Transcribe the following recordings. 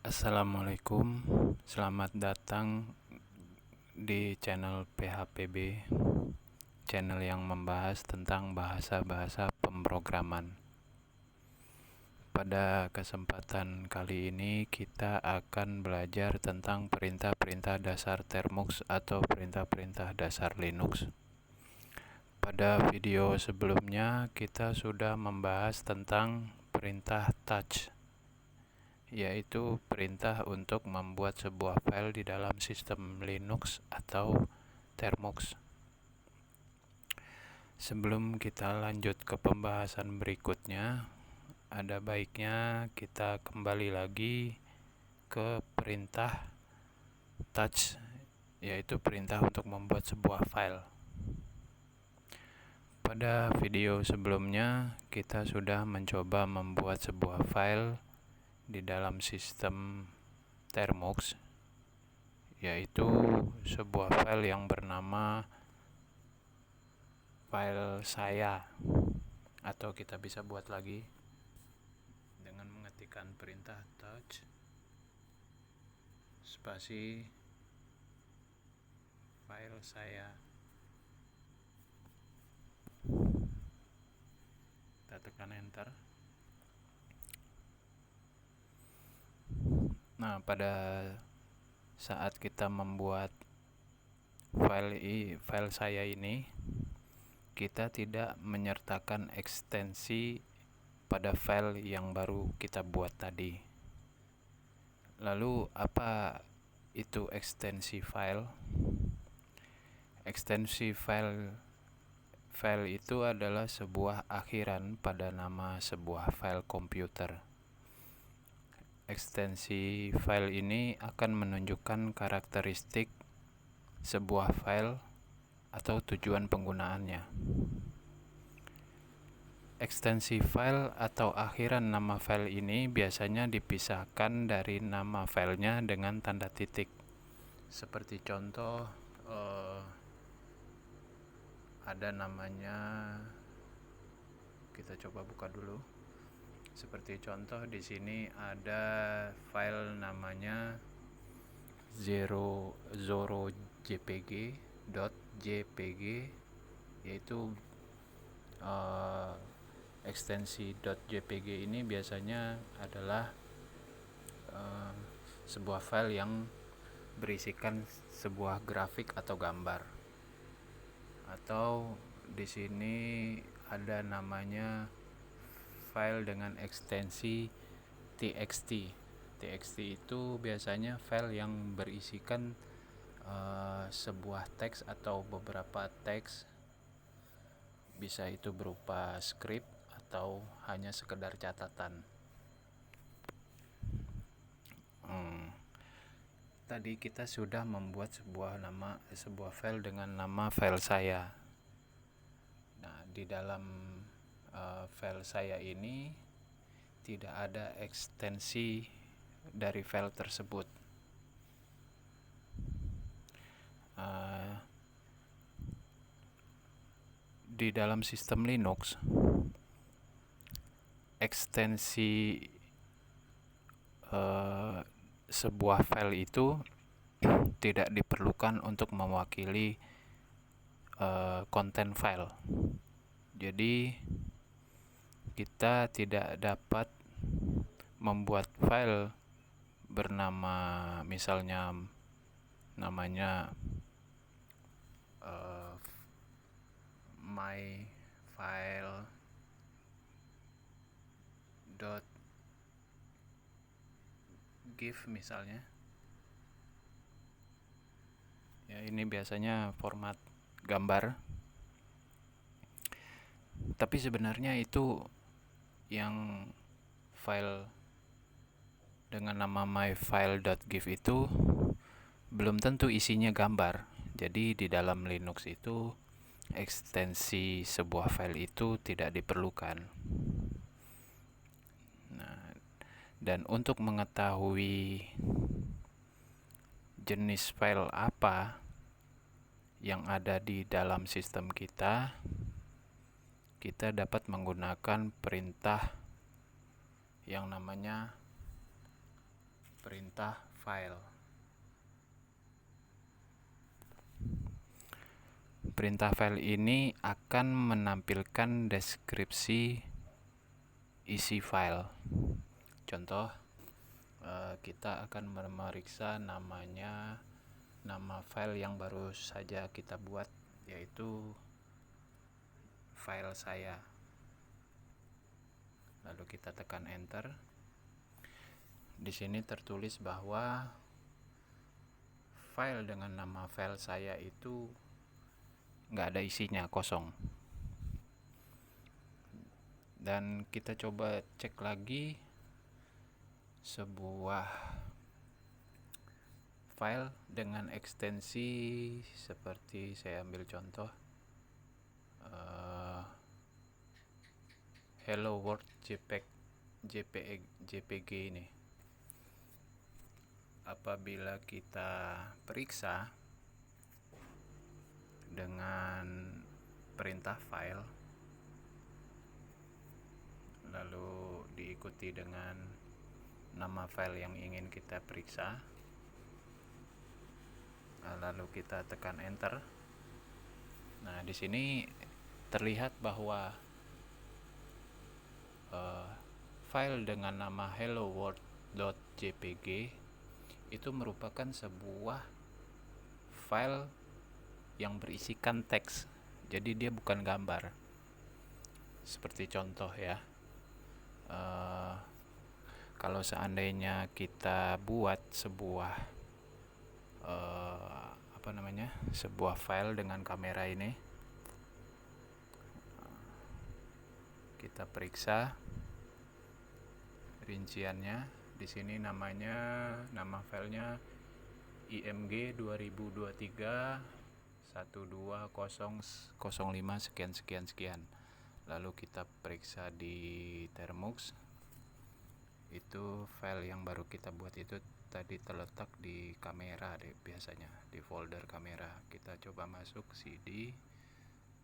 Assalamualaikum, selamat datang di channel PHPB, channel yang membahas tentang bahasa-bahasa pemrograman. Pada kesempatan kali ini kita akan belajar tentang perintah-perintah dasar Termux atau perintah-perintah dasar Linux. Pada video sebelumnya kita sudah membahas tentang perintah touch, yaitu perintah untuk membuat sebuah file di dalam sistem Linux atau Termux. Sebelum kita lanjut ke pembahasan berikutnya, ada baiknya kita kembali lagi ke perintah touch, yaitu perintah untuk membuat sebuah file. Pada video sebelumnya kita sudah mencoba membuat sebuah file di dalam sistem Termux, yaitu sebuah file yang bernama file saya, atau kita bisa buat lagi dengan mengetikkan perintah touch spasi file saya. Kita tekan enter. Nah, pada saat kita membuat file saya ini, kita tidak menyertakan ekstensi pada file yang baru kita buat tadi. Lalu apa itu ekstensi file? Ekstensi file itu adalah sebuah akhiran pada nama sebuah file komputer. Ekstensi file ini akan menunjukkan karakteristik sebuah file atau tujuan penggunaannya. Ekstensi file atau akhiran nama file ini biasanya dipisahkan dari nama filenya dengan tanda titik. Seperti contoh, ada namanya, kita coba buka dulu. Seperti contoh di sini ada file namanya zorojpg.jpg, yaitu ekstensi .jpg ini biasanya adalah sebuah file yang berisikan sebuah grafik atau gambar. Atau di sini ada namanya file dengan ekstensi txt. Txt itu biasanya file yang berisikan sebuah teks atau beberapa teks, bisa itu berupa script atau hanya sekedar catatan. Tadi kita sudah membuat sebuah file dengan nama file saya. Nah, di dalam file saya ini tidak ada ekstensi dari file tersebut. Di dalam sistem Linux, ekstensi sebuah file itu tidak diperlukan untuk mewakili konten file. Jadi kita tidak dapat membuat file bernama, misalnya namanya myfile.gif misalnya. Ya, ini biasanya format gambar. Tapi sebenarnya itu yang file dengan nama myfile.gif itu belum tentu isinya gambar. Jadi di dalam Linux itu ekstensi sebuah file itu tidak diperlukan. Nah, dan untuk mengetahui jenis file apa yang ada di dalam sistem kita, kita dapat menggunakan perintah yang namanya perintah file. Perintah file ini akan menampilkan deskripsi isi file. Contoh, kita akan memeriksa nama file yang baru saja kita buat, yaitu file saya. Lalu kita tekan enter. Di sini tertulis bahwa file dengan nama file saya itu nggak ada isinya, kosong. Dan kita coba cek lagi sebuah file dengan ekstensi seperti, saya ambil contoh Hello World JPG ini. Apabila kita periksa dengan perintah file, lalu diikuti dengan nama file yang ingin kita periksa, lalu kita tekan enter. Nah, di sini terlihat bahwa file dengan nama helloworld.jpg itu merupakan sebuah file yang berisikan teks, jadi dia bukan gambar. Seperti contoh ya, kalau seandainya kita buat sebuah sebuah file dengan kamera ini, kita periksa rinciannya. Di sini nama filenya IMG 2023 12005 sekian. Lalu kita periksa di Termux, itu file yang baru kita buat itu tadi terletak di kamera biasanya di folder kamera. Kita coba masuk CD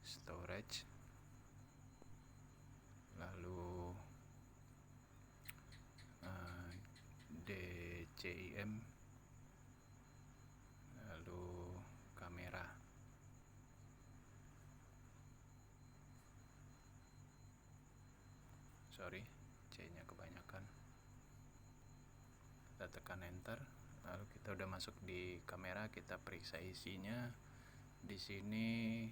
storage, lalu DCIM, lalu kamera. Sorry, C-nya kebanyakan. Kita tekan enter. Lalu kita udah masuk di kamera, kita periksa isinya. Di sini,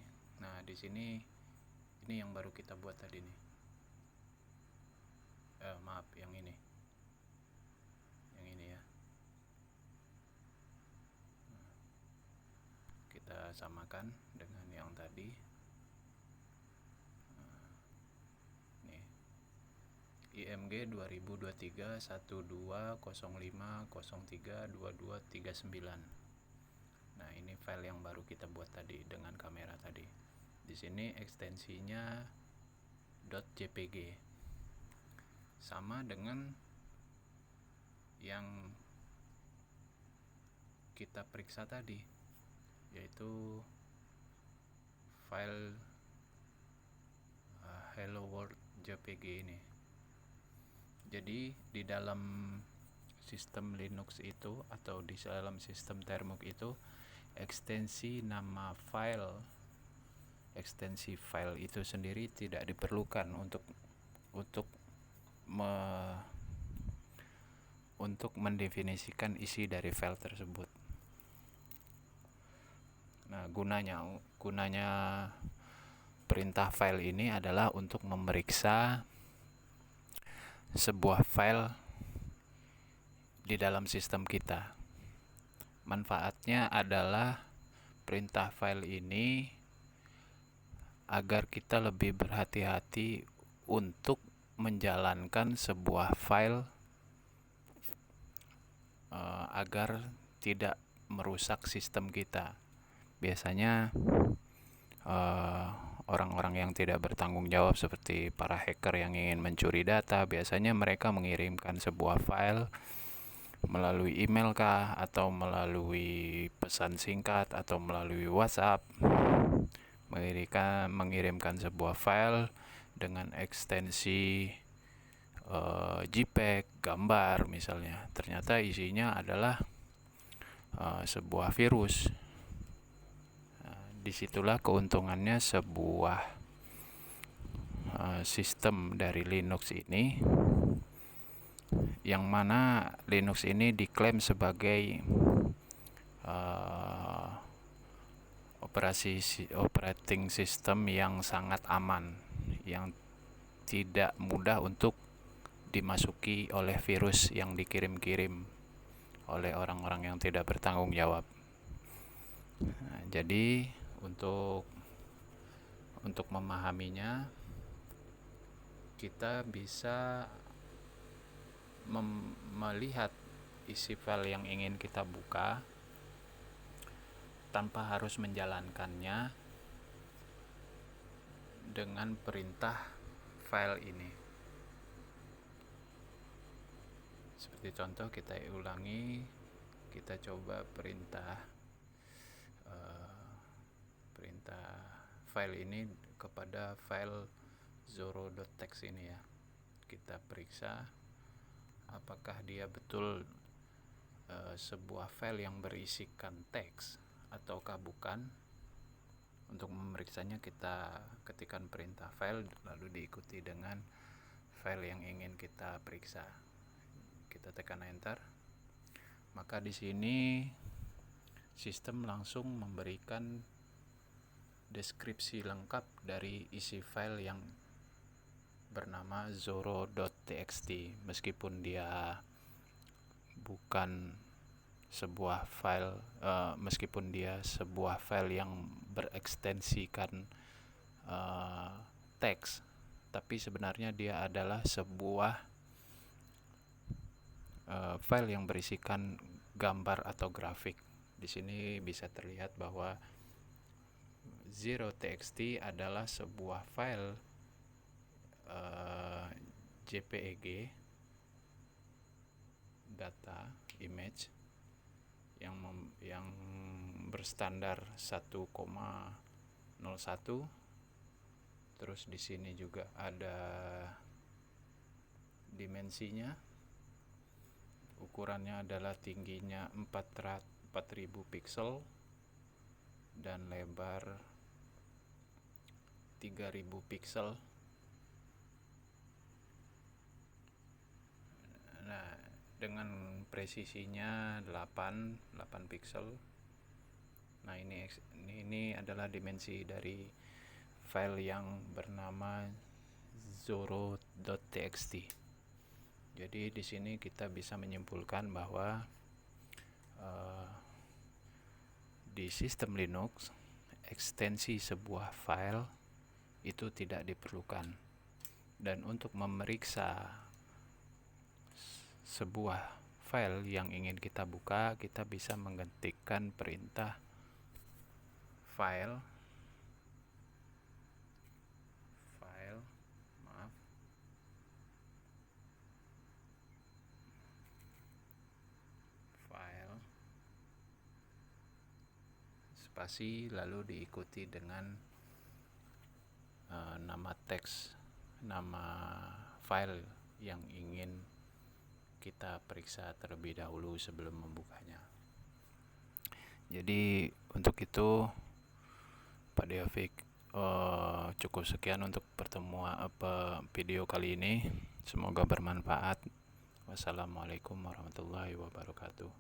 ini yang baru kita buat tadi nih. Maaf, yang ini ya. Kita samakan dengan yang tadi. Nih, IMG 2023 1205 03 2239. Nah, ini file yang baru kita buat tadi dengan kamera tadi. Di sini ekstensinya .jpg, sama dengan yang kita periksa tadi, yaitu file Hello World JPG ini. Jadi di dalam sistem Linux itu, atau di dalam sistem Termux itu, ekstensi file itu sendiri tidak diperlukan untuk mendefinisikan isi dari file tersebut. Nah, gunanya perintah file ini adalah untuk memeriksa sebuah file di dalam sistem kita. Manfaatnya adalah perintah file ini agar kita lebih berhati-hati untuk menjalankan sebuah file agar tidak merusak sistem kita. Biasanya orang-orang yang tidak bertanggung jawab seperti para hacker yang ingin mencuri data, biasanya mereka mengirimkan sebuah file melalui email kah, atau melalui pesan singkat, atau melalui WhatsApp, mengirimkan sebuah file dengan ekstensi JPEG, gambar misalnya, ternyata isinya adalah sebuah virus. Disitulah keuntungannya sebuah sistem dari Linux ini, yang mana Linux ini diklaim sebagai operating system yang sangat aman, yang tidak mudah untuk dimasuki oleh virus yang dikirim-kirim oleh orang-orang yang tidak bertanggung jawab. Nah, jadi untuk memahaminya, kita bisa melihat isi file yang ingin kita buka tanpa harus menjalankannya dengan perintah file ini. Seperti contoh, kita ulangi, kita coba perintah file ini kepada file zoro.txt ini ya. Kita periksa apakah dia betul sebuah file yang berisikan teks ataukah bukan. Untuk memeriksanya, kita ketikkan perintah file lalu diikuti dengan file yang ingin kita periksa. Kita tekan enter. Maka di sini sistem langsung memberikan deskripsi lengkap dari isi file yang bernama zoro.txt, meskipun dia bukan sebuah file, meskipun dia sebuah file yang berekstensikan teks, tapi sebenarnya dia adalah sebuah file yang berisikan gambar atau grafik. Di sini bisa terlihat bahwa zoro.txt adalah sebuah file JPEG, data image yang berstandar 1,01. Terus di sini juga ada dimensinya. Ukurannya adalah tingginya 4000 pixel dan lebar 3000 pixel. Nah, dengan presisinya 8 pixel. Nah, ini adalah dimensi dari file yang bernama zoro.txt. Jadi di sini kita bisa menyimpulkan bahwa di sistem Linux, ekstensi sebuah file itu tidak diperlukan. Dan untuk memeriksa sebuah file yang ingin kita buka, kita bisa mengetikkan perintah file spasi lalu diikuti dengan nama teks, nama file yang ingin kita periksa terlebih dahulu sebelum membukanya. Jadi untuk itu Pak Deovik, cukup sekian untuk pertemuan video kali ini. Semoga bermanfaat. Wassalamualaikum warahmatullahi wabarakatuh.